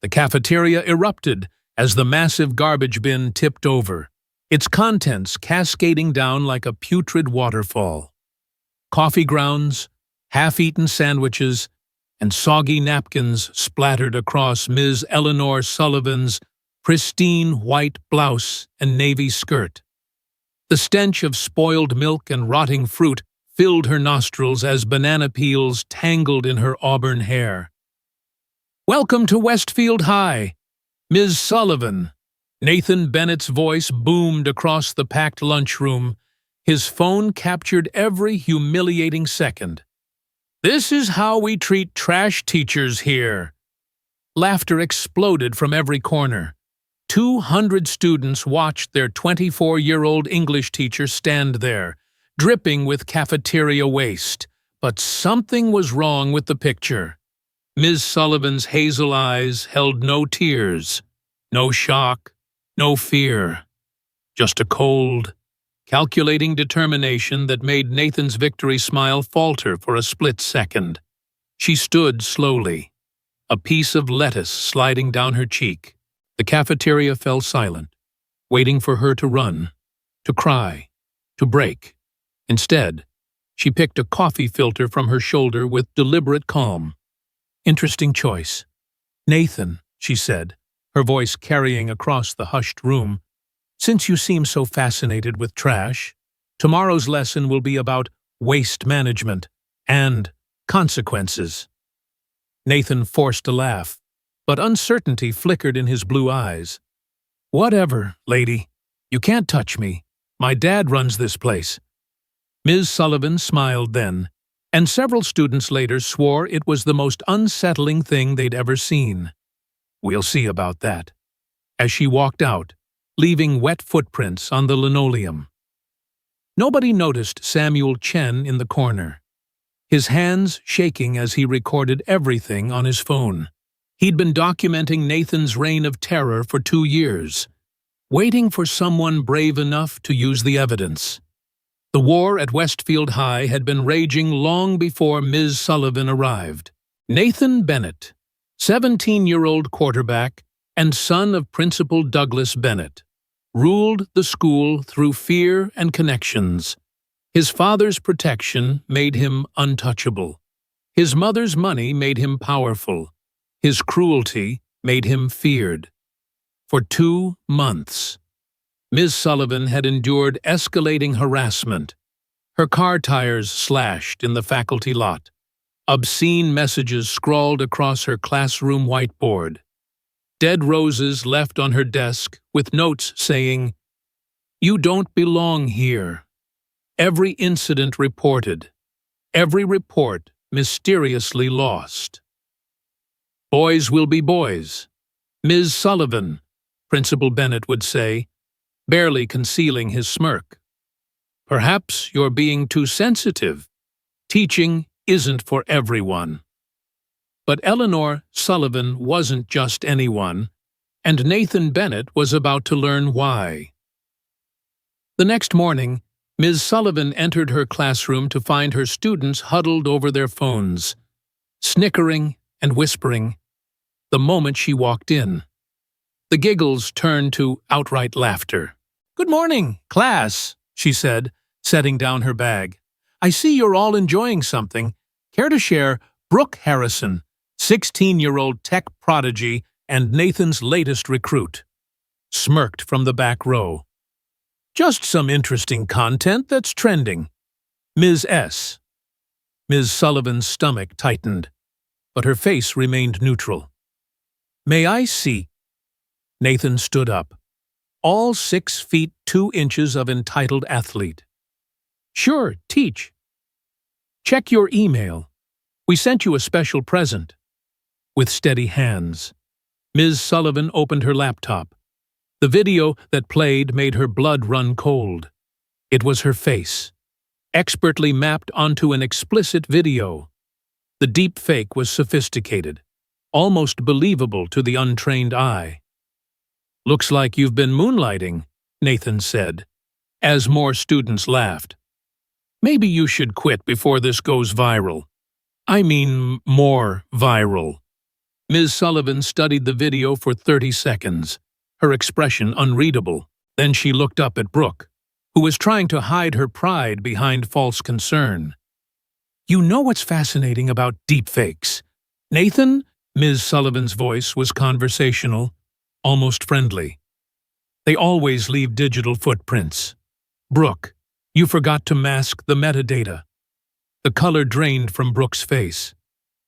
The cafeteria erupted as the massive garbage bin tipped over, its contents cascading down like a putrid waterfall. Coffee grounds, half-eaten sandwiches, and soggy napkins splattered across Ms. Eleanor Sullivan's pristine white blouse and navy skirt. The stench of spoiled milk and rotting fruit filled her nostrils as banana peels tangled in her auburn hair. "Welcome to Westfield High, Ms. Sullivan." Nathan Bennett's voice boomed across the packed lunchroom. His phone captured every humiliating second. "This is how we treat trash teachers here." Laughter exploded from every corner. 200 students watched their 24-year-old English teacher stand there, dripping with cafeteria waste. But something was wrong with the picture. Ms. Sullivan's hazel eyes held no tears, no shock, no fear. Just a cold, calculating determination that made Nathan's victory smile falter for a split second. She stood slowly, a piece of lettuce sliding down her cheek. The cafeteria fell silent, waiting for her to run, to cry, to break. Instead, she picked a coffee filter from her shoulder with deliberate calm. "Interesting choice." "Nathan," she said, her voice carrying across the hushed room, "since you seem so fascinated with trash, tomorrow's lesson will be about waste management and consequences." Nathan forced a laugh, but uncertainty flickered in his blue eyes. "Whatever, lady. You can't touch me. My dad runs this place." Ms. Sullivan smiled then, and several students later swore it was the most unsettling thing they'd ever seen. "We'll see about that," as she walked out, leaving wet footprints on the linoleum. Nobody noticed Samuel Chen in the corner, his hands shaking as he recorded everything on his phone. He'd been documenting Nathan's reign of terror for 2 years, waiting for someone brave enough to use the evidence. The war at Westfield High had been raging long before Ms. Sullivan arrived. Nathan Bennett, 17-year-old quarterback and son of Principal Douglas Bennett, ruled the school through fear and connections. His father's protection made him untouchable. His mother's money made him powerful. His cruelty made him feared. For 2 months, Ms. Sullivan had endured escalating harassment. Her car tires slashed in the faculty lot. Obscene messages scrawled across her classroom whiteboard. Dead roses left on her desk with notes saying, "You don't belong here." Every incident reported. Every report mysteriously lost. "Boys will be boys, Ms. Sullivan," Principal Bennett would say, barely concealing his smirk. "Perhaps you're being too sensitive. Teaching isn't for everyone." But Eleanor Sullivan wasn't just anyone, and Nathan Bennett was about to learn why. The next morning, Ms. Sullivan entered her classroom to find her students huddled over their phones, snickering and whispering, the moment she walked in. The giggles turned to outright laughter. "Good morning, class," she said, setting down her bag. "I see you're all enjoying something. Care to share Brooke Harrison, 16-year-old tech prodigy and Nathan's latest recruit?" Smirked from the back row. "Just some interesting content that's trending. Ms. S." Ms. Sullivan's stomach tightened, but her face remained neutral. "May I see?" Nathan stood up, all 6 feet 2 inches of entitled athlete. "Sure, teach." "Check your email. We sent you a special present." With steady hands, Ms. Sullivan opened her laptop. The video that played made her blood run cold. It was her face, expertly mapped onto an explicit video. The deep fake was sophisticated, almost believable to the untrained eye. "Looks like you've been moonlighting," Nathan said, as more students laughed. "Maybe you should quit before this goes viral. I mean, more viral." Ms. Sullivan studied the video for 30 seconds, her expression unreadable. Then she looked up at Brooke, who was trying to hide her pride behind false concern. "You know what's fascinating about deepfakes, Nathan?" Ms. Sullivan's voice was conversational, almost friendly. "They always leave digital footprints. Brooke, you forgot to mask the metadata." The color drained from Brooke's face.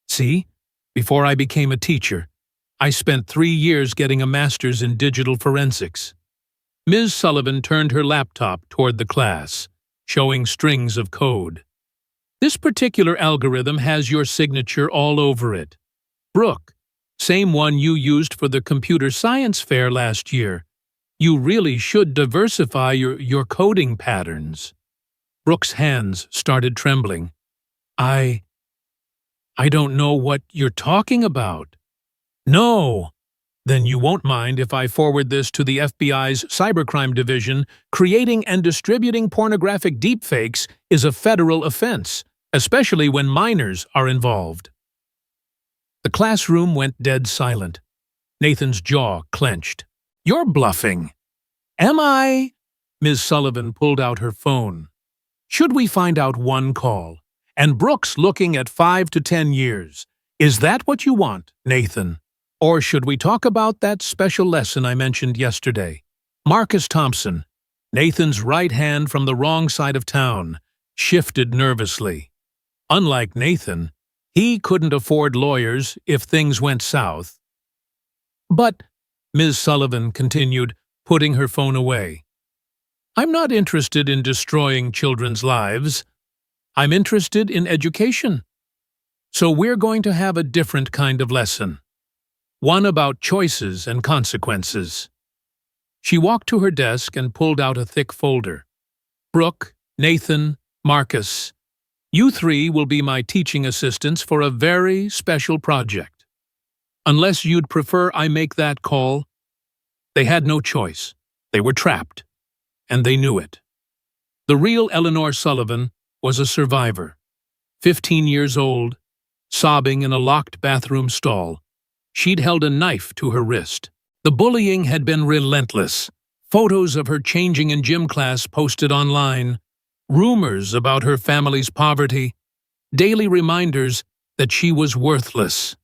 "See? Before I became a teacher, I spent 3 years getting a master's in digital forensics." Ms. Sullivan turned her laptop toward the class, showing strings of code. "This particular algorithm has your signature all over it. Brooke, same one you used for the computer science fair last year. You really should diversify your coding patterns." Brooke's hands started trembling. I don't know what you're talking about." "No. Then you won't mind if I forward this to the FBI's Cybercrime Division. Creating and distributing pornographic deepfakes is a federal offense, especially when minors are involved." The classroom went dead silent. Nathan's jaw clenched. "You're bluffing." "Am I?" Ms. Sullivan pulled out her phone. "Should we find out one call? And Brooke's looking at 5 to 10 years. Is that what you want, Nathan? Or should we talk about that special lesson I mentioned yesterday?" Marcus Thompson, Nathan's right hand from the wrong side of town, shifted nervously. Unlike Nathan, he couldn't afford lawyers if things went south. "But," Ms. Sullivan continued, putting her phone away, "I'm not interested in destroying children's lives. I'm interested in education. So we're going to have a different kind of lesson. One about choices and consequences." She walked to her desk and pulled out a thick folder. "Brooke, Nathan, Marcus, you 3 will be my teaching assistants for a very special project. Unless you'd prefer I make that call." They had no choice. They were trapped. And they knew it. The real Eleanor Sullivan was a survivor, 15 years old, sobbing in a locked bathroom stall. She'd held a knife to her wrist. The bullying had been relentless. Photos of her changing in gym class posted online, rumors about her family's poverty, daily reminders that she was worthless,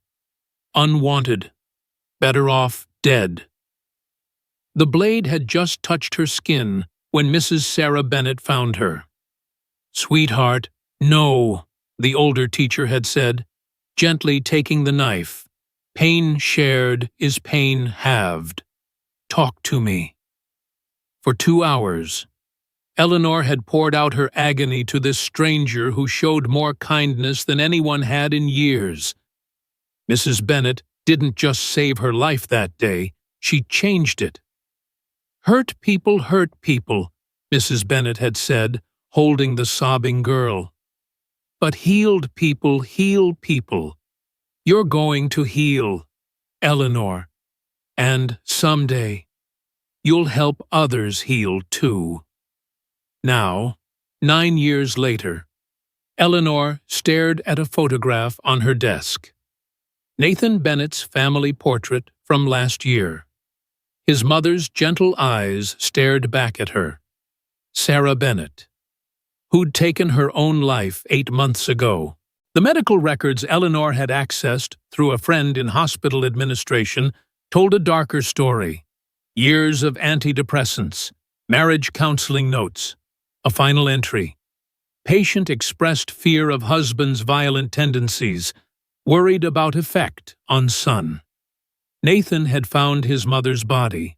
unwanted, better off dead. The blade had just touched her skin when Mrs. Sarah Bennett found her. "Sweetheart, no," the older teacher had said, gently taking the knife. "Pain shared is pain halved. Talk to me." For 2 hours, Eleanor had poured out her agony to this stranger who showed more kindness than anyone had in years. Mrs. Bennett didn't just save her life that day, she changed it. Hurt people, Mrs. Bennett had said, holding the sobbing girl. But healed people heal people. You're going to heal, Eleanor. And someday, you'll help others heal too. Now, 9 years later, Eleanor stared at a photograph on her desk. Nathan Bennett's family portrait from last year. His mother's gentle eyes stared back at her. Sarah Bennett, who'd taken her own life 8 months ago. The medical records Eleanor had accessed through a friend in hospital administration told a darker story. Years of antidepressants, marriage counseling notes, a final entry. Patient expressed fear of husband's violent tendencies, worried about effect on son. Nathan had found his mother's body.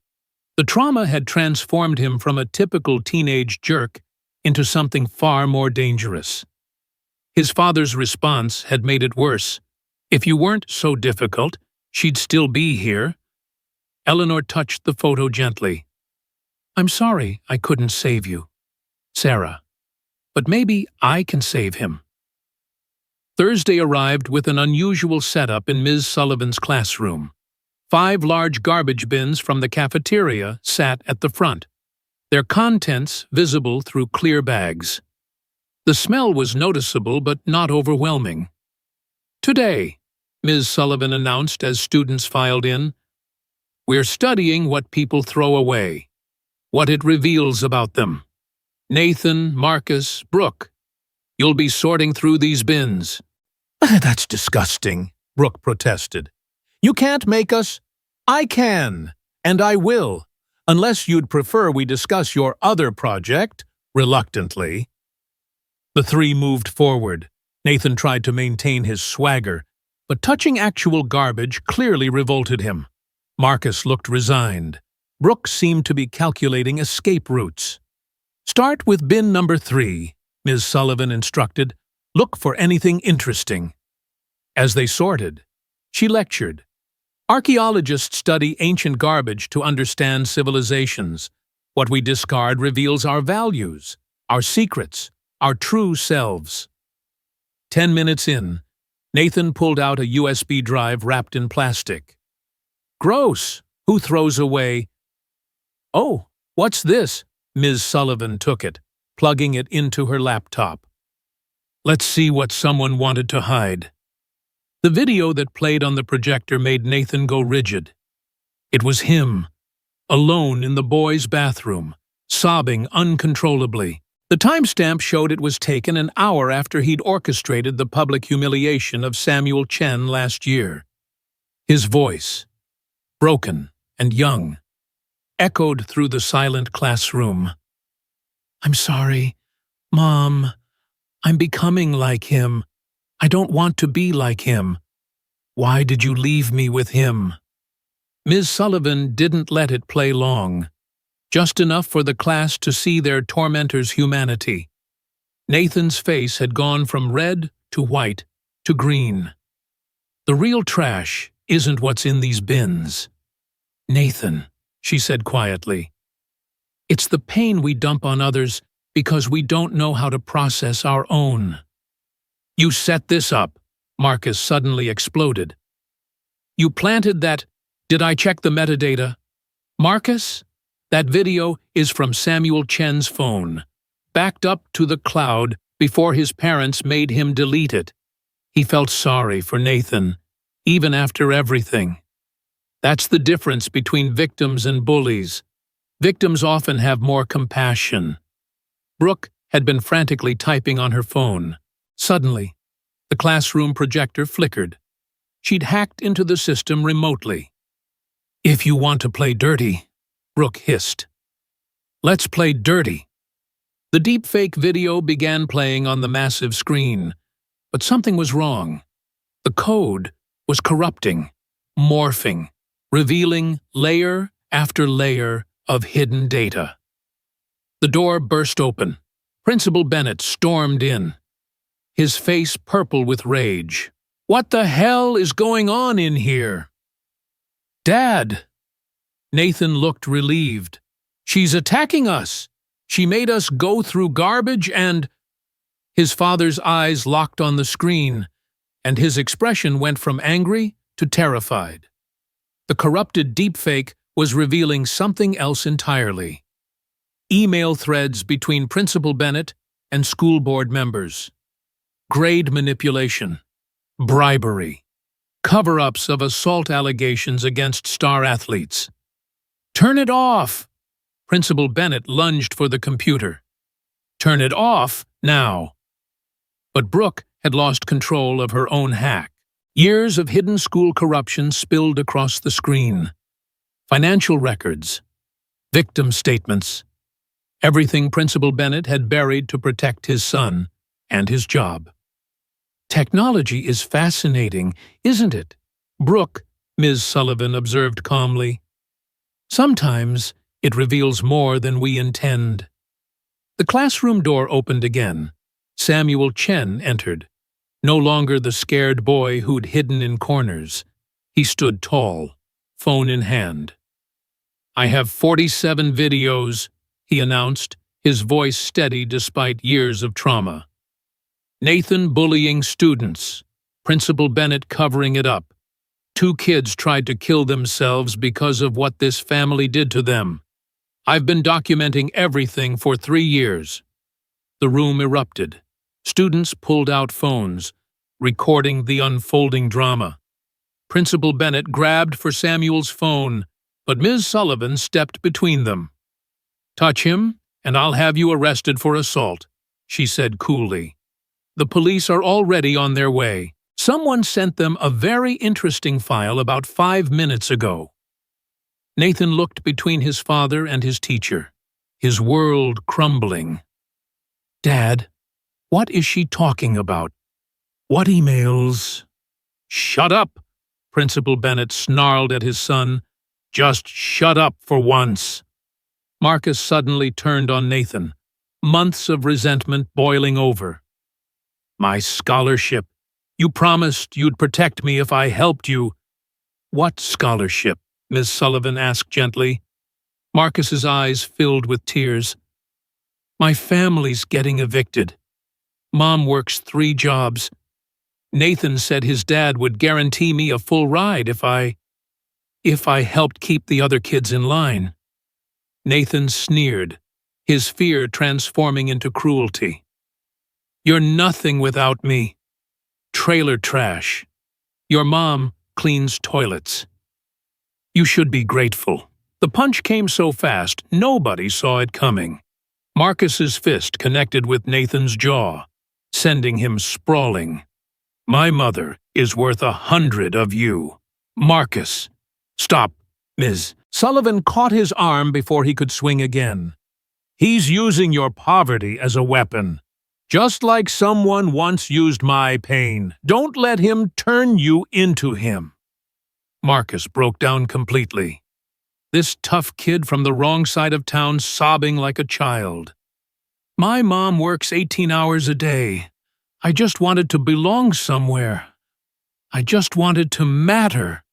The trauma had transformed him from a typical teenage jerk into something far more dangerous. His father's response had made it worse. If you weren't so difficult, she'd still be here. Eleanor touched the photo gently. I'm sorry I couldn't save you, Sarah, but maybe I can save him. Thursday arrived with an unusual setup in Ms. Sullivan's classroom. 5 large garbage bins from the cafeteria sat at the front, their contents visible through clear bags. The smell was noticeable but not overwhelming. Today, Ms. Sullivan announced as students filed in. "We're studying what people throw away, what it reveals about them. Nathan, Marcus, Brooke, you'll be sorting through these bins." "That's disgusting," Brooke protested. "You can't make us." "I can, and I will, unless you'd prefer we discuss your other project," reluctantly. The three moved forward. Nathan tried to maintain his swagger, but touching actual garbage clearly revolted him. Marcus looked resigned. Brooke seemed to be calculating escape routes. "Start with bin number 3, Ms. Sullivan instructed. "Look for anything interesting." As they sorted, she lectured. "Archaeologists study ancient garbage to understand civilizations. What we discard reveals our values, our secrets, our true selves." 10 minutes in, Nathan pulled out a USB drive wrapped in plastic. "Gross! Who throws away?" "Oh, what's this?" Ms. Sullivan took it, plugging it into her laptop. "Let's see what someone wanted to hide." The video that played on the projector made Nathan go rigid. It was him, alone in the boys' bathroom, sobbing uncontrollably. The timestamp showed it was taken an hour after he'd orchestrated the public humiliation of Samuel Chen last year. His voice, broken and young, echoed through the silent classroom. "I'm sorry, Mom. I'm becoming like him. I don't want to be like him. Why did you leave me with him?" Ms. Sullivan didn't let it play long, just enough for the class to see their tormentor's humanity. Nathan's face had gone from red to white to green. "The real trash isn't what's in these bins, Nathan," she said quietly. "It's the pain we dump on others because we don't know how to process our own." "You set this up," Marcus suddenly exploded. "You planted that. Did I check the metadata? Marcus? That video is from Samuel Chen's phone, backed up to the cloud before his parents made him delete it." He felt sorry for Nathan, even after everything. That's the difference between victims and bullies. Victims often have more compassion. Brooke had been frantically typing on her phone. Suddenly, the classroom projector flickered. She'd hacked into the system remotely. "If you want to play dirty," Brooke hissed. "Let's play dirty." The deepfake video began playing on the massive screen, but something was wrong. The code was corrupting, morphing, revealing layer after layer of hidden data. The door burst open. Principal Bennett stormed in, his face purple with rage. "What the hell is going on in here?" "Dad!" Nathan looked relieved. "She's attacking us! She made us go through garbage and—" His father's eyes locked on the screen, and his expression went from angry to terrified. The corrupted deepfake was revealing something else entirely. Email threads between Principal Bennett and school board members. Grade manipulation. Bribery. Cover-ups of assault allegations against star athletes. "Turn it off!" Principal Bennett lunged for the computer. "Turn it off, now!" But Brooke had lost control of her own hack. Years of hidden school corruption spilled across the screen. Financial records. Victim statements. Everything Principal Bennett had buried to protect his son and his job. "Technology is fascinating, isn't it?" "Brooke," Ms. Sullivan observed calmly. "Sometimes it reveals more than we intend." The classroom door opened again. Samuel Chen entered, no longer the scared boy who'd hidden in corners. He stood tall, phone in hand. "I have 47 videos," he announced, his voice steady despite years of trauma. "Nathan bullying students, Principal Bennett covering it up. 2 kids tried to kill themselves because of what this family did to them. I've been documenting everything for 3 years." The room erupted. Students pulled out phones, recording the unfolding drama. Principal Bennett grabbed for Samuel's phone, but Ms. Sullivan stepped between them. "Touch him, and I'll have you arrested for assault," she said coolly. "The police are already on their way. Someone sent them a very interesting file about 5 minutes ago." Nathan looked between his father and his teacher, his world crumbling. "Dad, what is she talking about? What emails?" "Shut up!" Principal Bennett snarled at his son. "Just shut up for once." Marcus suddenly turned on Nathan, months of resentment boiling over. "My scholarship. You promised you'd protect me if I helped you." "What scholarship?" Ms. Sullivan asked gently. Marcus's eyes filled with tears. "My family's getting evicted. Mom works 3 jobs. Nathan said his dad would guarantee me a full ride if I helped keep the other kids in line." Nathan sneered, his fear transforming into cruelty. "You're nothing without me. Trailer trash. Your mom cleans toilets. You should be grateful." The punch came so fast, nobody saw it coming. Marcus's fist connected with Nathan's jaw, sending him sprawling. "My mother is worth 100 of you. Marcus." "Stop, Ms. Sullivan caught his arm before he could swing again. "He's using your poverty as a weapon, just like someone once used my pain. Don't let him turn you into him." Marcus broke down completely. This tough kid from the wrong side of town sobbing like a child. "My mom works 18 hours a day. I just wanted to belong somewhere. I just wanted to matter."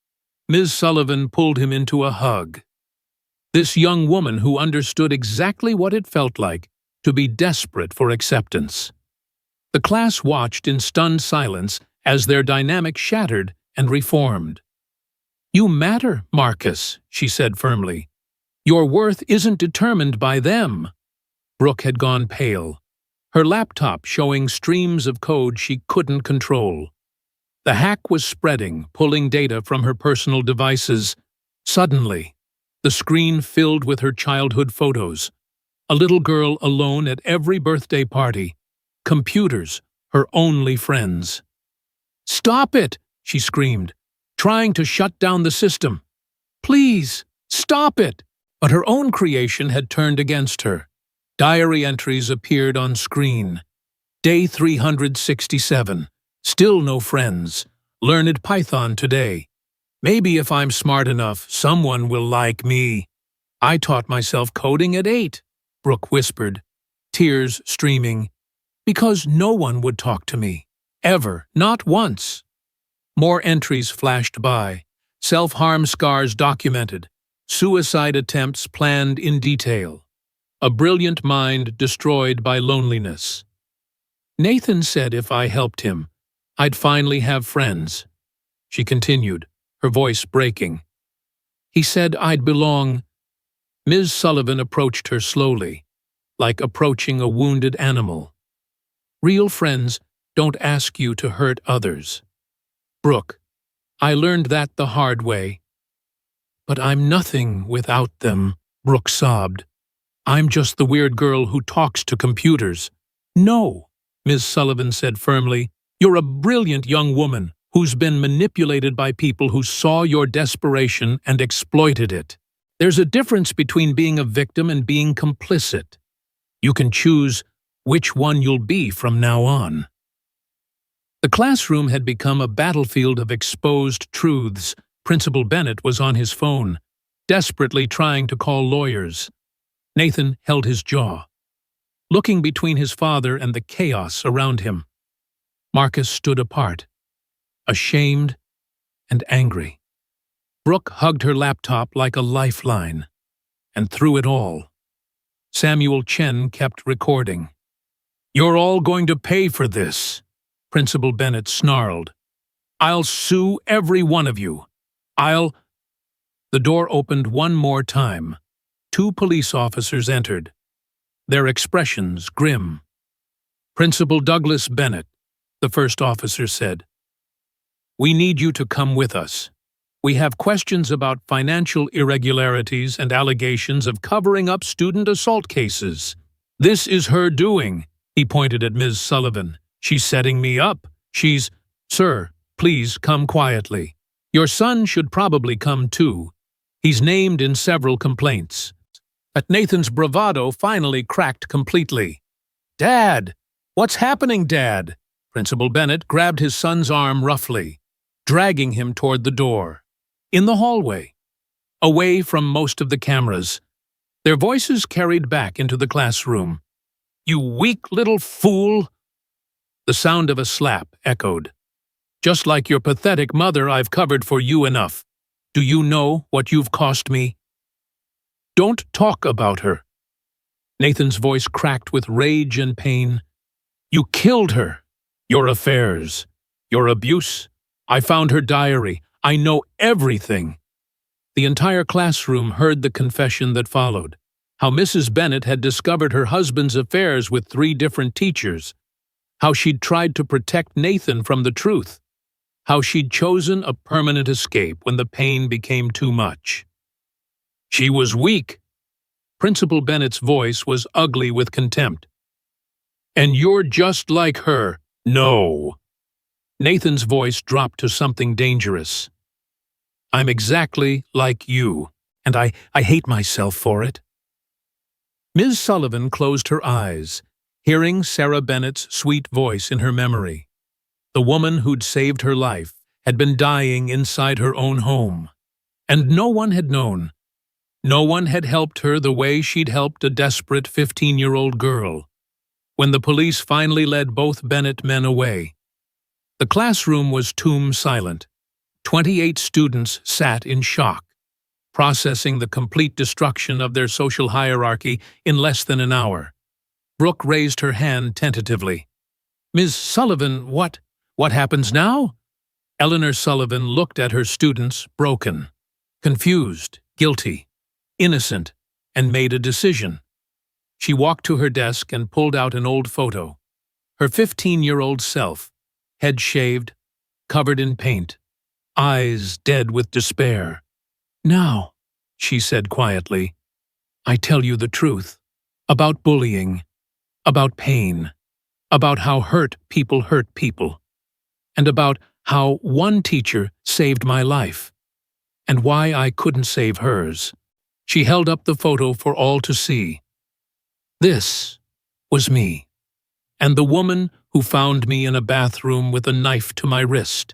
Ms. Sullivan pulled him into a hug. This young woman who understood exactly what it felt like to be desperate for acceptance. The class watched in stunned silence as their dynamic shattered and reformed. "You matter, Marcus," she said firmly. "Your worth isn't determined by them." Brooke had gone pale, her laptop showing streams of code she couldn't control. The hack was spreading, pulling data from her personal devices. Suddenly, the screen filled with her childhood photos. A little girl alone at every birthday party. Computers, her only friends. "Stop it!" she screamed, trying to shut down the system. "Please, stop it!" But her own creation had turned against her. Diary entries appeared on screen. Day 367. Still no friends. Learned Python today. Maybe if I'm smart enough, someone will like me. I taught myself coding at 8, Brooke whispered, tears streaming, because no one would talk to me. Ever, not once. More entries flashed by. Self-harm scars documented. Suicide attempts planned in detail. A brilliant mind destroyed by loneliness. Nathan said if I helped him, I'd finally have friends. She continued, her voice breaking. He said I'd belong. Ms. Sullivan approached her slowly, like approaching a wounded animal. Real friends don't ask you to hurt others. Brooke, I learned that the hard way. But I'm nothing without them, Brooke sobbed. I'm just the weird girl who talks to computers. No, Ms. Sullivan said firmly. You're a brilliant young woman who's been manipulated by people who saw your desperation and exploited it. There's a difference between being a victim and being complicit. You can choose which one you'll be from now on. The classroom had become a battlefield of exposed truths. Principal Bennett was on his phone, desperately trying to call lawyers. Nathan held his jaw, looking between his father and the chaos around him. Marcus stood apart, ashamed and angry. Brooke hugged her laptop like a lifeline, and through it all, Samuel Chen kept recording. You're all going to pay for this, Principal Bennett snarled. I'll sue every one of you. The door opened one more time. 2 police officers entered, their expressions grim. Principal Douglas Bennett, the first officer said. We need you to come with us. We have questions about financial irregularities and allegations of covering up student assault cases. This is her doing, he pointed at Ms. Sullivan. She's setting me up. Sir, please come quietly. Your son should probably come too. He's named in several complaints. But Nathan's bravado finally cracked completely. Dad! What's happening, Dad? Principal Bennett grabbed his son's arm roughly, dragging him toward the door. In the hallway, away from most of the cameras, their voices carried back into the classroom. You weak little fool! The sound of a slap echoed. Just like your pathetic mother, I've covered for you enough. Do you know what you've cost me? Don't talk about her. Nathan's voice cracked with rage and pain. You killed her. Your affairs. Your abuse. I found her diary. I know everything. The entire classroom heard the confession that followed. How Mrs. Bennett had discovered her husband's affairs with 3 different teachers. How she'd tried to protect Nathan from the truth. How she'd chosen a permanent escape when the pain became too much. She was weak. Principal Bennett's voice was ugly with contempt. And you're just like her. No. Nathan's voice dropped to something dangerous. I'm exactly like you, and I hate myself for it. Ms. Sullivan closed her eyes, hearing Sarah Bennett's sweet voice in her memory. The woman who'd saved her life had been dying inside her own home, and no one had known. No one had helped her the way she'd helped a desperate 15-year-old girl. When the police finally led both Bennett men away, the classroom was tomb silent. 28 students sat in shock, processing the complete destruction of their social hierarchy in less than an hour. Brooke raised her hand tentatively. Ms. Sullivan, what happens now? Eleanor Sullivan looked at her students, broken, confused, guilty, innocent, and made a decision. She walked to her desk and pulled out an old photo. Her 15-year-old self, head shaved, covered in paint, eyes dead with despair. Now, she said quietly, I tell you the truth. About bullying, about pain, about how hurt people, and about how one teacher saved my life, and why I couldn't save hers. She held up the photo for all to see. This was me, and the woman who found me in a bathroom with a knife to my wrist,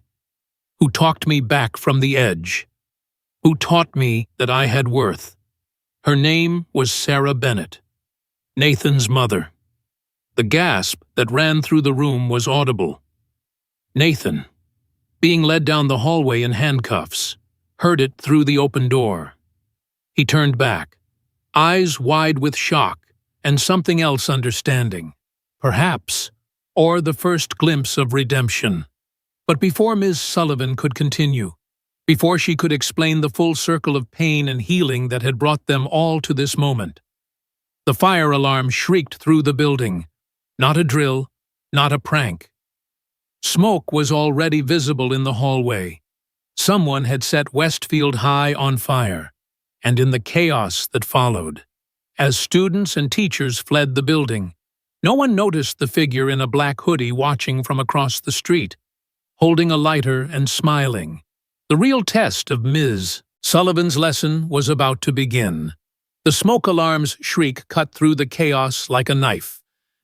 who talked me back from the edge, who taught me that I had worth. Her name was Sarah Bennett, Nathan's mother. The gasp that ran through the room was audible. Nathan, being led down the hallway in handcuffs, heard it through the open door. He turned back, eyes wide with shock and something else understanding, perhaps, or the first glimpse of redemption. But before Ms. Sullivan could continue, before she could explain the full circle of pain and healing that had brought them all to this moment, the fire alarm shrieked through the building. Not a drill, not a prank. Smoke was already visible in the hallway. Someone had set Westfield High on fire, and in the chaos that followed, as students and teachers fled the building, no one noticed the figure in a black hoodie watching from across the street, holding a lighter and smiling. The real test of Ms. Sullivan's lesson was about to begin. The smoke alarm's shriek cut through the chaos like a knife.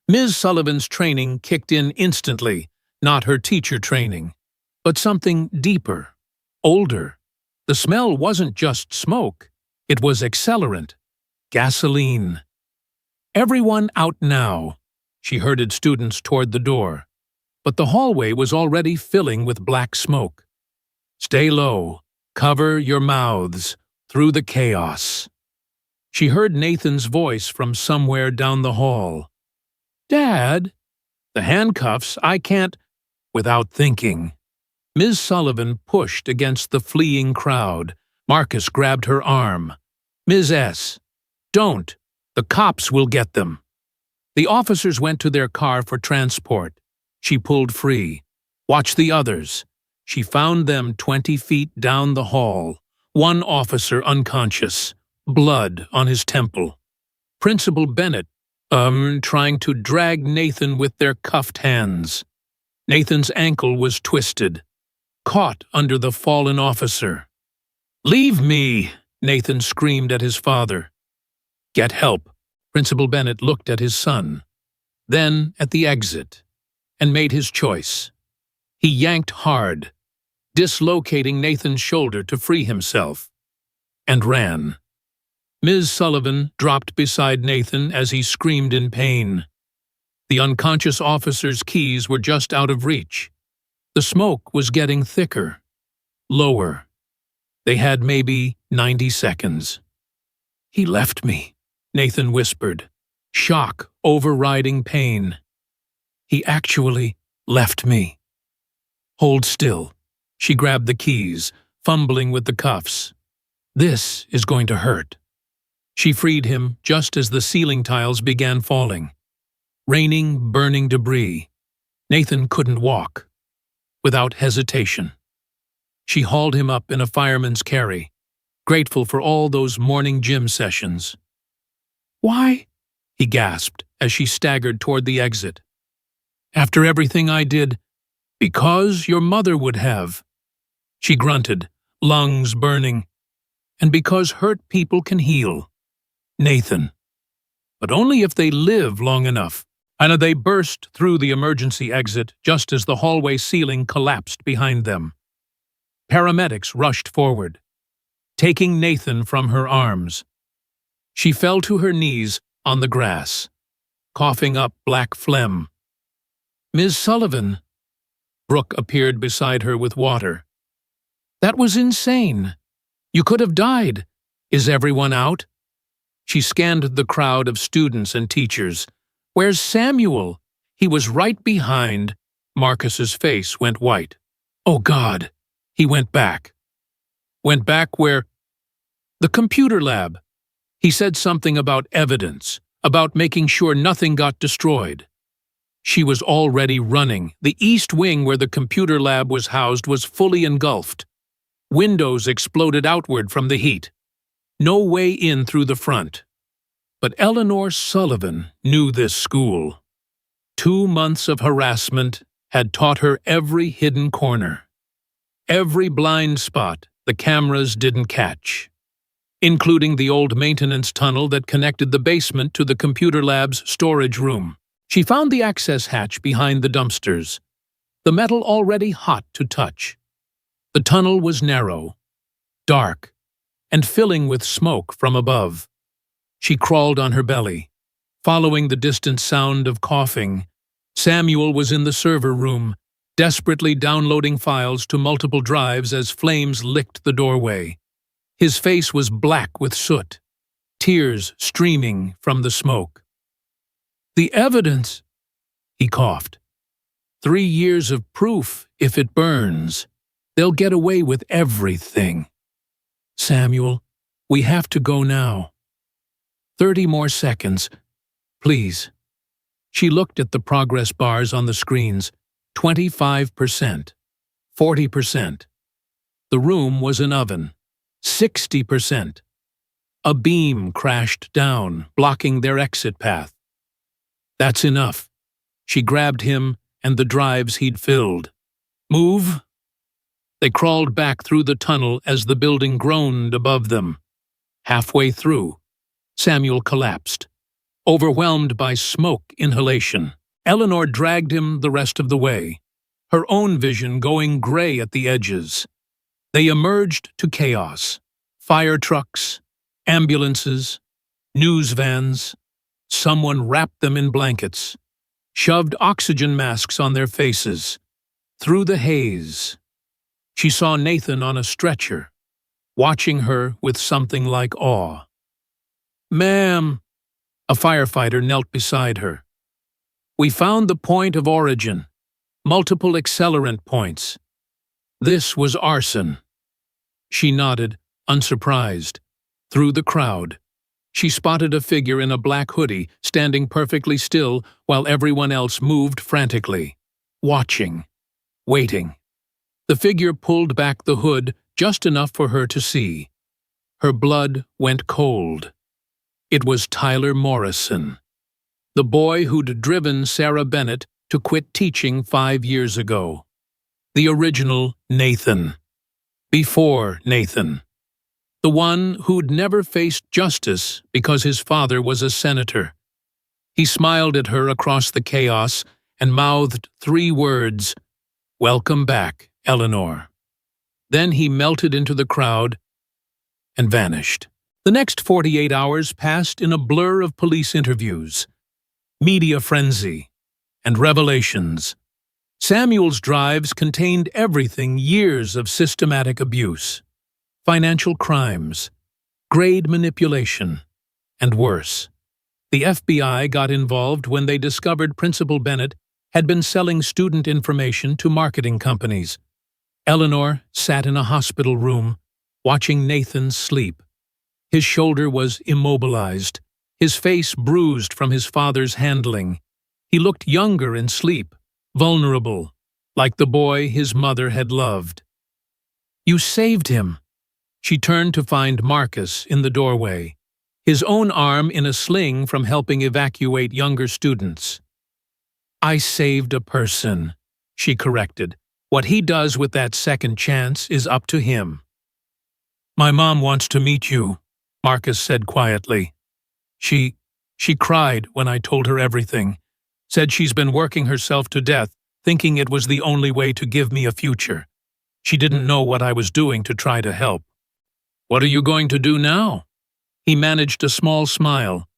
Ms. Sullivan's training kicked in instantly, not her teacher training, but something deeper, older. The smell wasn't just smoke, it was accelerant, gasoline. Everyone out now, she herded students toward the door, but the hallway was already filling with black smoke. Stay low, cover your mouths, through the chaos. She heard Nathan's voice from somewhere down the hall. Dad, the handcuffs, I can't. Without thinking, Ms. Sullivan pushed against the fleeing crowd. Marcus grabbed her arm. Ms. S., don't. The cops will get them. The officers went to their car for transport. She pulled free. Watch the others. She found them 20 feet down the hall, one officer unconscious, blood on his temple. Principal Bennett, trying to drag Nathan with their cuffed hands. Nathan's ankle was twisted, caught under the fallen officer. "Leave me!" Nathan screamed at his father. "Get help." Principal Bennett looked at his son, then at the exit, and made his choice. He yanked hard, dislocating Nathan's shoulder to free himself, and ran. Ms. Sullivan dropped beside Nathan as he screamed in pain. The unconscious officer's keys were just out of reach. The smoke was getting thicker, lower. They had maybe 90 seconds. "He left me," Nathan whispered, shock overriding pain. "He actually left me." "Hold still." She grabbed the keys, fumbling with the cuffs. "This is going to hurt." She freed him just as the ceiling tiles began falling, raining burning debris. Nathan couldn't walk. Without hesitation, she hauled him up in a fireman's carry, grateful for all those morning gym sessions. "Why?" he gasped as she staggered toward the exit. "After everything I did, because your mother would have," she grunted, lungs burning. "And because hurt people can heal, Nathan. But only if they live long enough." And they burst through the emergency exit just as the hallway ceiling collapsed behind them. Paramedics rushed forward, taking Nathan from her arms. She fell to her knees on the grass, coughing up black phlegm. "Ms. Sullivan." Brooke appeared beside her with water. "That was insane. You could have died. Is everyone out?" She scanned the crowd of students and teachers. "Where's Samuel?" "He was right behind." Marcus's face went white. "Oh, God." He went back. "Went back where?" "The computer lab." He said something about evidence, about making sure nothing got destroyed. She was already running. The east wing where the computer lab was housed was fully engulfed. Windows exploded outward from the heat. No way in through the front. But Eleanor Sullivan knew this school. 2 months of harassment had taught her every hidden corner, every blind spot the cameras didn't catch, including the old maintenance tunnel that connected the basement to the computer lab's storage room. She found the access hatch behind the dumpsters, the metal already hot to touch. The tunnel was narrow, dark, and filling with smoke from above. She crawled on her belly, following the distant sound of coughing. Samuel was in the server room, desperately downloading files to multiple drives as flames licked the doorway. His face was black with soot, tears streaming from the smoke. "The evidence," he coughed. 3 years of proof if it burns. They'll get away with everything." "Samuel, we have to go now." 30 more seconds, please." She looked at the progress bars on the screens. 25%, 40%. The room was an oven. 60%. A beam crashed down, blocking their exit path. "That's enough." She grabbed him and the drives he'd filled. "Move." They crawled back through the tunnel as the building groaned above them. Halfway through, Samuel collapsed, overwhelmed by smoke inhalation. Eleanor dragged him the rest of the way, her own vision going gray at the edges. They emerged to chaos. Fire trucks, ambulances, news vans. Someone wrapped them in blankets, shoved oxygen masks on their faces. Through the haze, she saw Nathan on a stretcher, watching her with something like awe. "Ma'am," a firefighter knelt beside her. "We found the point of origin, multiple accelerant points. This was arson." She nodded, unsurprised. Through the crowd, she spotted a figure in a black hoodie standing perfectly still while everyone else moved frantically, watching, waiting. The figure pulled back the hood just enough for her to see. Her blood went cold. It was Tyler Morrison, the boy who'd driven Sarah Bennett to quit teaching 5 years ago. The original Nathan. Before Nathan. The one who'd never faced justice because his father was a senator. He smiled at her across the chaos and mouthed 3 words, "Welcome back, Eleanor." Then he melted into the crowd and vanished. The next 48 hours passed in a blur of police interviews, media frenzy, and revelations. Samuel's drives contained everything: years of systematic abuse, financial crimes, grade manipulation, and worse. The FBI got involved when they discovered Principal Bennett had been selling student information to marketing companies. Eleanor sat in a hospital room, watching Nathan sleep. His shoulder was immobilized, his face bruised from his father's handling. He looked younger in sleep, vulnerable, like the boy his mother had loved. "You saved him." She turned to find Marcus in the doorway, his own arm in a sling from helping evacuate younger students. "I saved a person," she corrected. "What he does with that second chance is up to him." "My mom wants to meet you," Marcus said quietly. She cried when I told her everything, said she's been working herself to death, thinking it was the only way to give me a future. She didn't know what I was doing to try to help." "What are you going to do now?" He managed a small smile.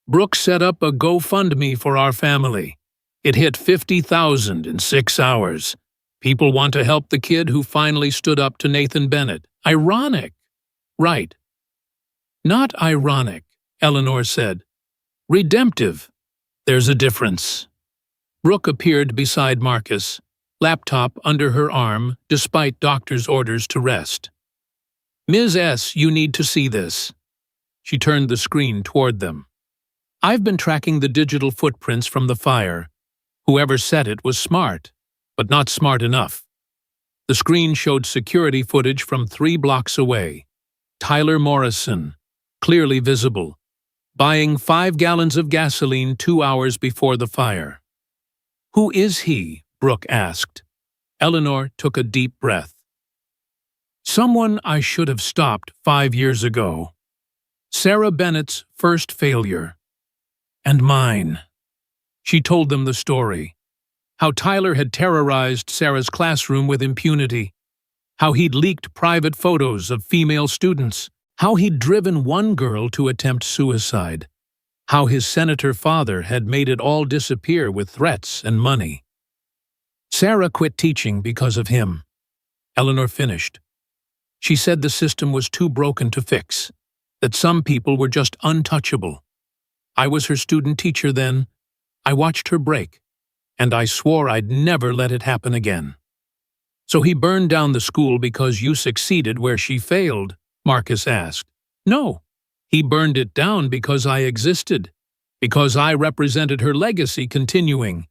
"Brooke set up a GoFundMe for our family. It hit 50,000 in 6 hours. People want to help the kid who finally stood up to Nathan Bennett. Ironic." "Right." "Not ironic," Eleanor said. "Redemptive. There's a difference." Brooke appeared beside Marcus, laptop under her arm despite doctor's orders to rest. "Ms. S., you need to see this." She turned the screen toward them. "I've been tracking the digital footprints from the fire. Whoever set it was smart, but not smart enough." The screen showed security footage from 3 blocks away. Tyler Morrison, clearly visible, buying 5 gallons of gasoline 2 hours before the fire. "Who is he?" Brooke asked. Eleanor took a deep breath. "Someone I should have stopped 5 years ago. Sarah Bennett's first failure. And mine." She told them the story. How Tyler had terrorized Sarah's classroom with impunity. How he'd leaked private photos of female students. How he'd driven one girl to attempt suicide. How his senator father had made it all disappear with threats and money. "Sarah quit teaching because of him," Eleanor finished. She said the system was too broken to fix, that some people were just untouchable. I was her student teacher then. I watched her break, and I swore I'd never let it happen again. "So he burned down the school because you succeeded where she failed?" Marcus asked. "No, he burned it down because I existed, because I represented her legacy continuing.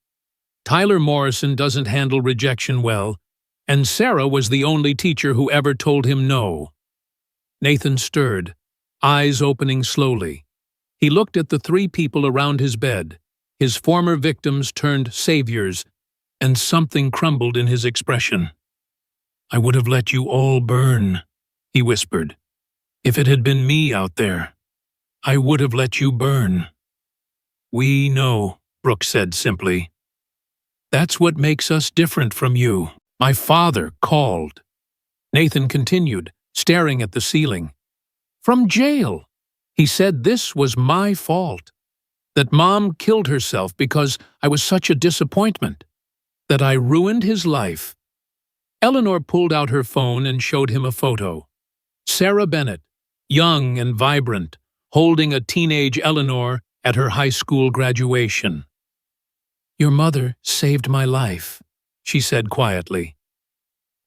Tyler Morrison doesn't handle rejection well, and Sarah was the only teacher who ever told him no." Nathan stirred, eyes opening slowly. He looked at the 3 people around his bed, his former victims turned saviors, and something crumbled in his expression. "I would have let you all burn," he whispered. "If it had been me out there, I would have let you burn." "We know," Brooke said simply. "That's what makes us different from you. My father called." Nathan continued, staring at the ceiling. "From jail. He said this was my fault. That Mom killed herself because I was such a disappointment. That I ruined his life." Eleanor pulled out her phone and showed him a photo. Sarah Bennett, young and vibrant, holding a teenage Eleanor at her high school graduation. "Your mother saved my life," she said quietly.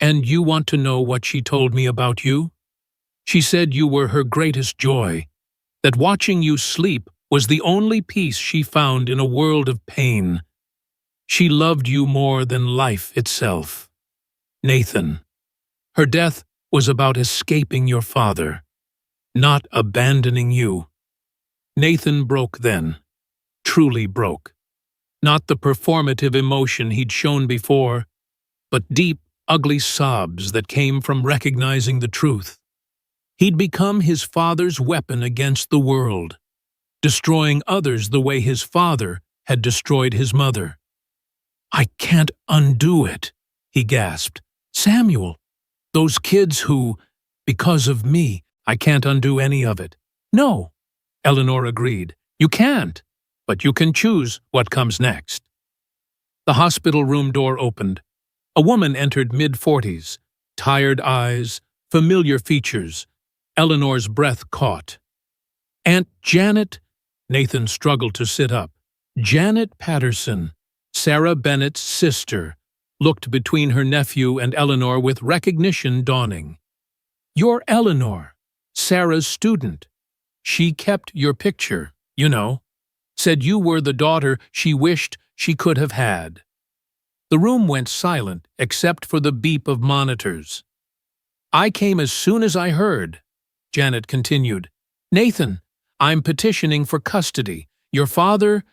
"And you want to know what she told me about you? She said you were her greatest joy, that watching you sleep was the only peace she found in a world of pain. She loved you more than life itself." Nathan. Her death was about escaping your father, not abandoning you. Nathan broke then, truly broke. Not the performative emotion he'd shown before, but deep, ugly sobs that came from recognizing the truth. He'd become his father's weapon against the world, destroying others the way his father had destroyed his mother. "I can't undo it," he gasped. "Samuel, those kids who, because of me, I can't undo any of it." "No," Eleanor agreed. "You can't, but you can choose what comes next." The hospital room door opened. A woman entered mid-40s, tired eyes, familiar features. Eleanor's breath caught. "Aunt Janet," Nathan struggled to sit up. Janet Patterson, Sarah Bennett's sister, looked between her nephew and Eleanor with recognition dawning. "You're Eleanor, Sarah's student. She kept your picture, you know. Said you were the daughter she wished she could have had." The room went silent except for the beep of monitors. "I came as soon as I heard," Janet continued. "Nathan, I'm petitioning for custody. Your father,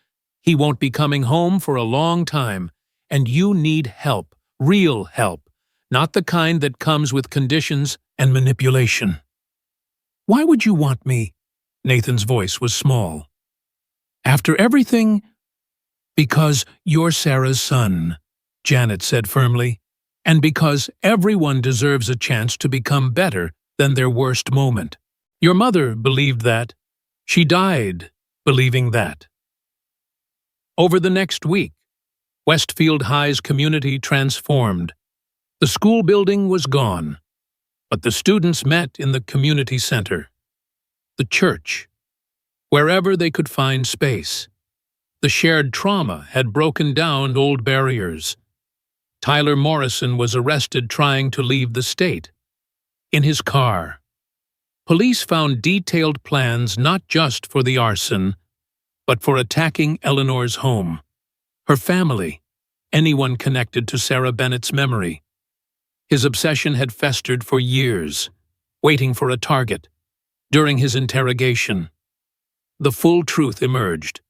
he won't be coming home for a long time, and you need help, real help, not the kind that comes with conditions and manipulation." "Why would you want me?" Nathan's voice was small. "After everything?" "Because you're Sarah's son," Janet said firmly, "and because everyone deserves a chance to become better than their worst moment. Your mother believed that. She died believing that." Over the next week, Westfield High's community transformed. The school building was gone, but the students met in the community center, the church, wherever they could find space. The shared trauma had broken down old barriers. Tyler Morrison was arrested trying to leave the state. In his car, police found detailed plans not just for the arson, but for attacking Eleanor's home, her family, anyone connected to Sarah Bennett's memory. His obsession had festered for years, waiting for a target. During his interrogation, the full truth emerged.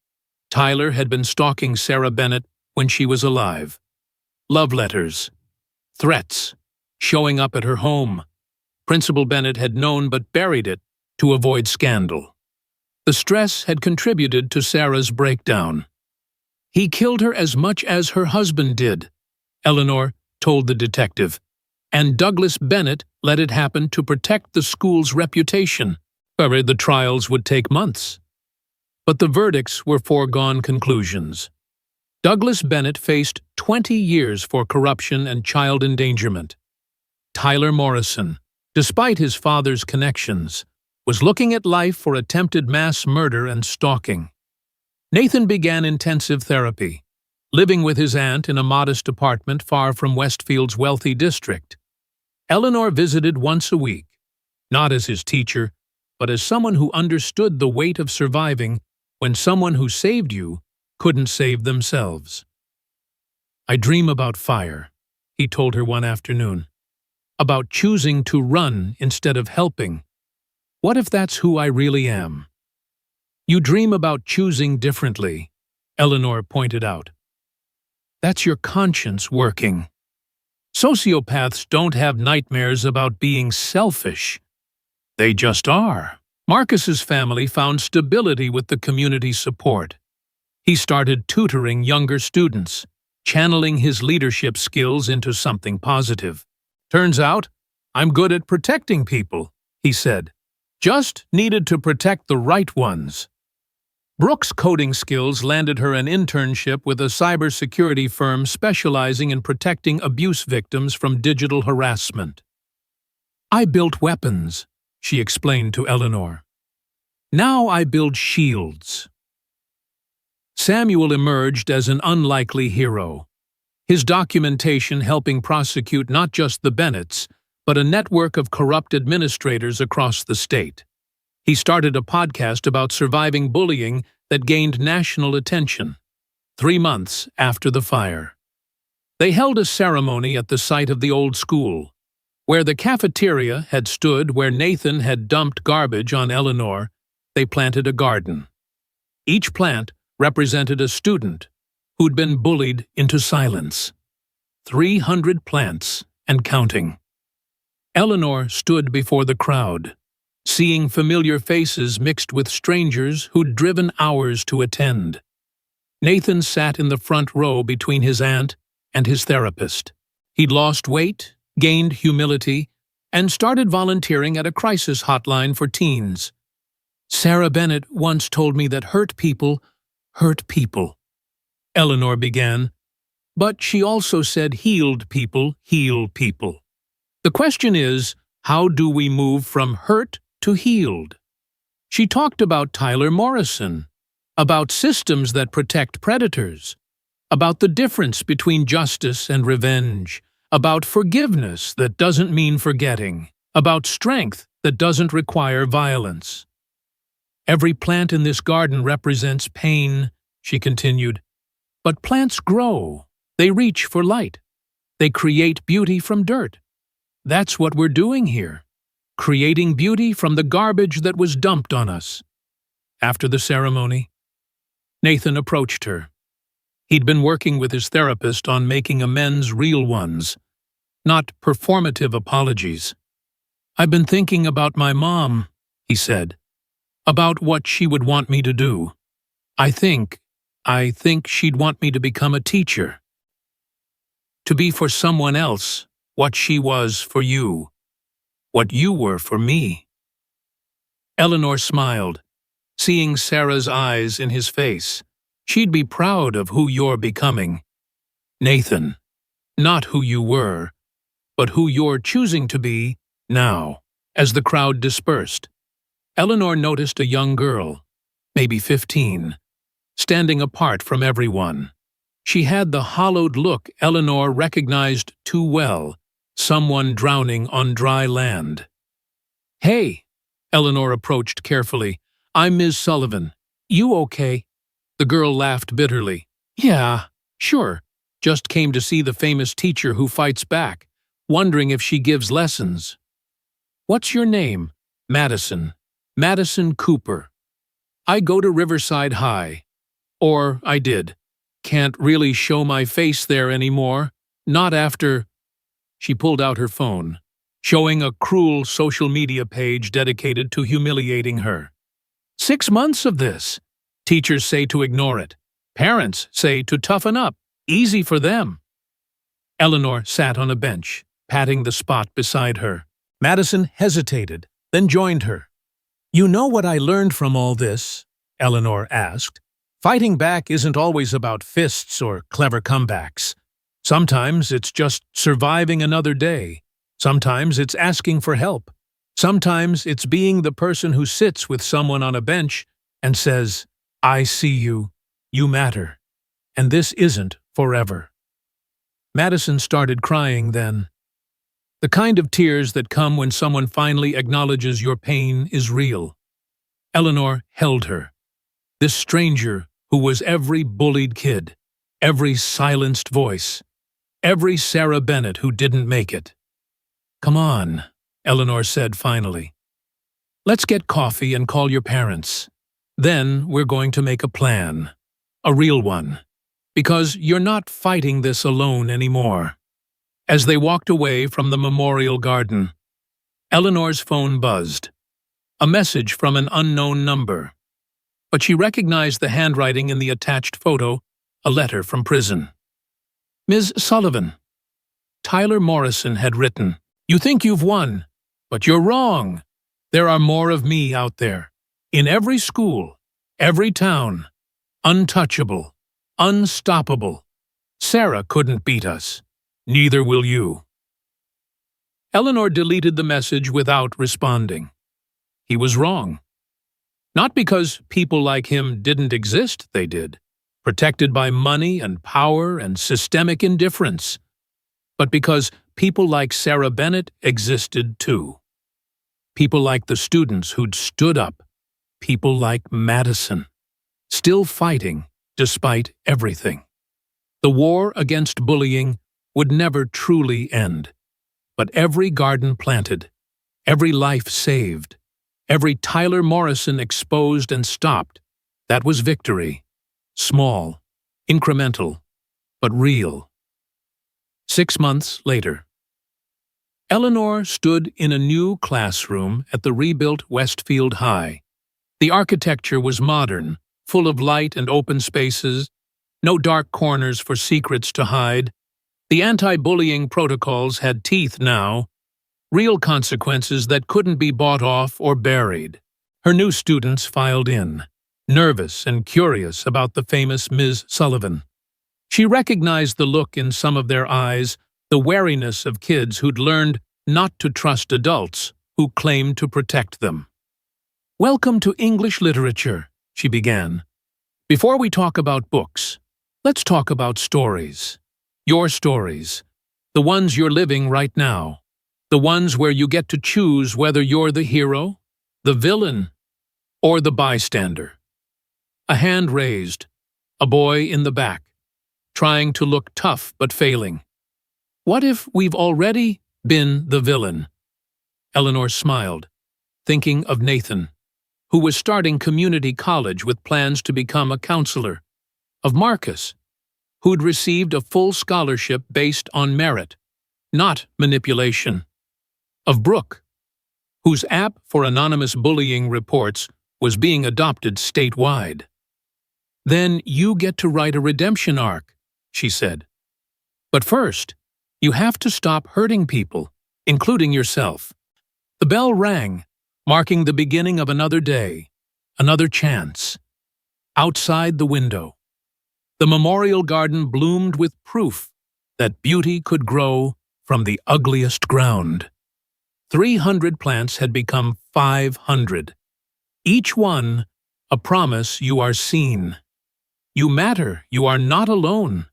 Tyler had been stalking Sarah Bennett when she was alive. Love letters, threats, showing up at her home. Principal Bennett had known but buried it to avoid scandal. The stress had contributed to Sarah's breakdown. "He killed her as much as her husband did," Eleanor told the detective, "and Douglas Bennett let it happen to protect the school's reputation." However, the trials would take months. But the verdicts were foregone conclusions. Douglas Bennett faced 20 years for corruption and child endangerment. Tyler Morrison, despite his father's connections, was looking at life for attempted mass murder and stalking. Nathan began intensive therapy, living with his aunt in a modest apartment far from Westfield's wealthy district. Eleanor visited once a week, not as his teacher, but as someone who understood the weight of surviving when someone who saved you couldn't save themselves. "I dream about fire," he told her one afternoon. "About choosing to run instead of helping. What if that's who I really am?" "You dream about choosing differently," Eleanor pointed out. "That's your conscience working. Sociopaths don't have nightmares about being selfish. They just are." Marcus's family found stability with the community support. He started tutoring younger students, channeling his leadership skills into something positive. "Turns out, I'm good at protecting people," he said. "Just needed to protect the right ones." Brooke's coding skills landed her an internship with a cybersecurity firm specializing in protecting abuse victims from digital harassment. "I built weapons," she explained to Eleanor. "Now I build shields." Samuel emerged as an unlikely hero, his documentation helping prosecute not just the Bennetts, but a network of corrupt administrators across the state. He started a podcast about surviving bullying that gained national attention 3 months after the fire. They held a ceremony at the site of the old school. Where the cafeteria had stood where Nathan had dumped garbage on Eleanor, they planted a garden. Each plant represented a student who'd been bullied into silence. 300 plants and counting. Eleanor stood before the crowd, seeing familiar faces mixed with strangers who'd driven hours to attend. Nathan sat in the front row between his aunt and his therapist. He'd lost weight, gained humility, and started volunteering at a crisis hotline for teens. "Sarah Bennett once told me that hurt people hurt people," Eleanor began, but she also said healed people heal people. The question is, how do we move from hurt to healed? She talked about Tyler Morrison, about systems that protect predators, about the difference between justice and revenge, about forgiveness that doesn't mean forgetting, about strength that doesn't require violence. "Every plant in this garden represents pain," she continued. "But plants grow. They reach for light. They create beauty from dirt. That's what we're doing here, creating beauty from the garbage that was dumped on us." After the ceremony, Nathan approached her. He'd been working with his therapist on making amends, real ones, not performative apologies. "I've been thinking about my mom," he said, "about what she would want me to do. I think she'd want me to become a teacher. To be for someone else what she was for you, what you were for me." Eleanor smiled, seeing Sarah's eyes in his face. "She'd be proud of who you're becoming, Nathan. Not who you were, but who you're choosing to be now." As the crowd dispersed, Eleanor noticed a young girl, maybe 15, standing apart from everyone. She had the hollowed look Eleanor recognized too well, someone drowning on dry land. "Hey," Eleanor approached carefully. "I'm Ms. Sullivan. You okay?" The girl laughed bitterly. "Yeah, sure. Just came to see the famous teacher who fights back, wondering if she gives lessons." "What's your name?" "Madison. Madison Cooper. I go to Riverside High. Or I did. Can't really show my face there anymore. Not after—" She pulled out her phone, showing a cruel social media page dedicated to humiliating her. 6 months of this. Teachers say to ignore it. Parents say to toughen up. Easy for them. Eleanor sat on a bench, patting the spot beside her. Madison hesitated, then joined her. "You know what I learned from all this?" Eleanor asked. "Fighting back isn't always about fists or clever comebacks. Sometimes it's just surviving another day. Sometimes it's asking for help. Sometimes it's being the person who sits with someone on a bench and says, 'I see you. You matter. And this isn't forever.'" Madison started crying then. The kind of tears that come when someone finally acknowledges your pain is real. Eleanor held her. This stranger who was every bullied kid, every silenced voice, every Sarah Bennett who didn't make it. "Come on," Eleanor said finally. "Let's get coffee and call your parents. Then we're going to make a plan. A real one. Because you're not fighting this alone anymore." As they walked away from the memorial garden, Eleanor's phone buzzed. A message from an unknown number. But she recognized the handwriting in the attached photo, a letter from prison. "Ms. Sullivan," Tyler Morrison had written, "You think you've won, but you're wrong. There are more of me out there. In every school, every town. Untouchable, unstoppable. Sarah couldn't beat us. Neither will you." Eleanor deleted the message without responding. He was wrong. Not because people like him didn't exist, they did, protected by money and power and systemic indifference, but because people like Sarah Bennett existed too. People like the students who'd stood up, people like Madison, still fighting despite everything. The war against bullying would never truly end. But every garden planted, every life saved, every Tyler Morrison exposed and stopped, that was victory. Small, incremental, but real. 6 months later. Eleanor stood in a new classroom at the rebuilt Westfield High. The architecture was modern, full of light and open spaces, no dark corners for secrets to hide. The anti-bullying protocols had teeth now, real consequences that couldn't be bought off or buried. Her new students filed in, nervous and curious about the famous Ms. Sullivan. She recognized the look in some of their eyes, the wariness of kids who'd learned not to trust adults who claimed to protect them. "Welcome to English literature," she began. "Before we talk about books, let's talk about stories. Your stories, the ones you're living right now, the ones where you get to choose whether you're the hero, the villain, or the bystander." A hand raised, a boy in the back, trying to look tough but failing. "What if we've already been the villain?" Eleanor smiled, thinking of Nathan, who was starting community college with plans to become a counselor, of Marcus, who'd received a full scholarship based on merit, not manipulation, of Brooke, whose app for anonymous bullying reports was being adopted statewide. "Then you get to write a redemption arc," she said. "But first, you have to stop hurting people, including yourself." The bell rang, marking the beginning of another day, another chance. Outside the window, the memorial garden bloomed with proof that beauty could grow from the ugliest ground. 300 plants had become 500. Each one a promise you are seen. You matter, you are not alone.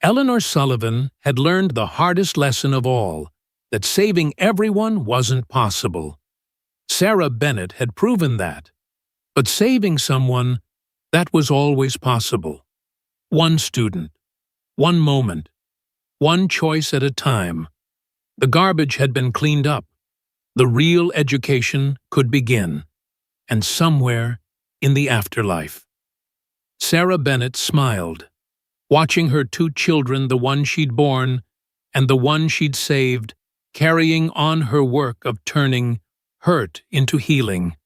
Eleanor Sullivan had learned the hardest lesson of all, that saving everyone wasn't possible. Sarah Bennett had proven that. But saving someone, that was always possible. One student, one moment, one choice at a time. The garbage had been cleaned up. The real education could begin. And somewhere in the afterlife. Sarah Bennett smiled, watching her 2 children, the one she'd born and the one she'd saved, carrying on her work of turning hurt into healing,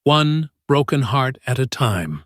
one broken heart at a time.